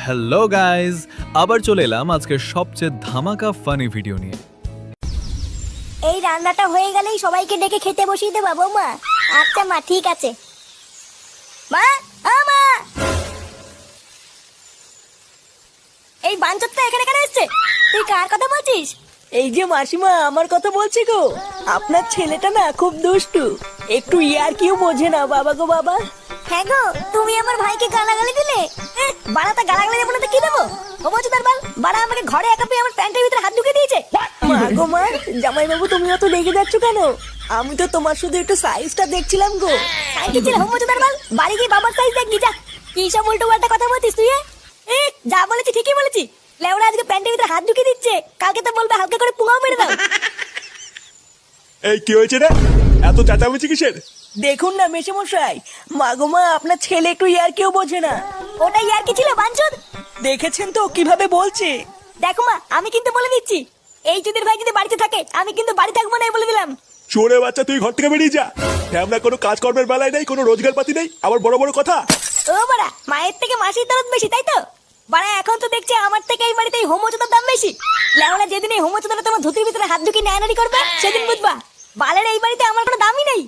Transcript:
Hello guys, আবার চলে এলাম আজকের সবচেয়ে ধামাকা ফানি ভিডিও নিয়ে। এই রান্নাটা হয়ে গেলেই সবাইকে ডেকে খেতে বসিয়ে দেবো বৌমা। আচ্ছা মা, ঠিক আছে। মা, মা, এই বাঞ্চতটা এখানে কেন এসছে? তুই কার কথা বলছিস? এই যে মাসিমা, আমার কথা বলছি গো। আপনার ছেলেটা না খুব দুষ্টু, একটু ইয়ার কিউ বোঝে না। বাবা গো বাবা। হ্যাঁ গো, তুমি আমার ভাইকে গালাগালি দিলে। বাড়াটা গালাগালি দেবো না তো কি দেবো? ও বলছো তার বাল বাড়া আমাকে ঘরে একা পেয়ে আমার প্যান্টের ভিতরে হাত ঢুকে দিয়েছে। মা গো মা, জামাই বাবু তুমি অত রেগে যাচ্ছ কেন? আমি তো তোমার শুধু একটু সাইজটা দেখছিলাম গো। সাইজ ছিল হোম বলছো তার বাল, বাড়ি গিয়ে বাবার সাইজ দেখবি যা। কি সব উল্টো পাল্টা কথা বলছিস তুই? যা বলেছি ঠিকই বলেছি। লেওরা আজকে প্যান্টের ভিতরে হাত ঢুকে দিচ্ছে, কালকে তো বলবে হালকা করে পুঙাও মেরে দাও। এই কি হয়েছে রে? এত চেঁচামেচি কিসের? দেখুন না মেশামশাই, মা গো মা, আপনার ছেলে একটু ইয়ার কিউ বোঝে না। ওটাই আর কি ছিল বাঞ্চুদ? দেখেছেন তো কিভাবে বলছে। দেখো মা, আমি কিন্তু বলে দিচ্ছি, এই চুদির ভাই যদি বাড়িতে থাকে আমি কিন্তু বাড়ি থাকবো না, বলে দিলাম। চোরে বাচ্চা, তুই ঘর থেকে বেরিয়ে যা। আমরা কোনো কাজকর্মের বেলায় নেই, কোনো রোজগার পাতি নেই, আবার বড় বড় কথা। ও বাড়া, মায়ের থেকে মাসির দরদ বেশি, তাই তো? বাড়া এখন তো দেখছি আমার থেকে এই বাড়িতে এই হোমোচোদার দাম বেশি। লেওরা যেদিন এই হোমোচোদাটা তোমার ধুতির ভিতরে হাত ঢুকিয়ে নেয়ানারি করবে সেদিন বুঝবা বালের এই বাড়িতে আমার কোনো দামই নেই।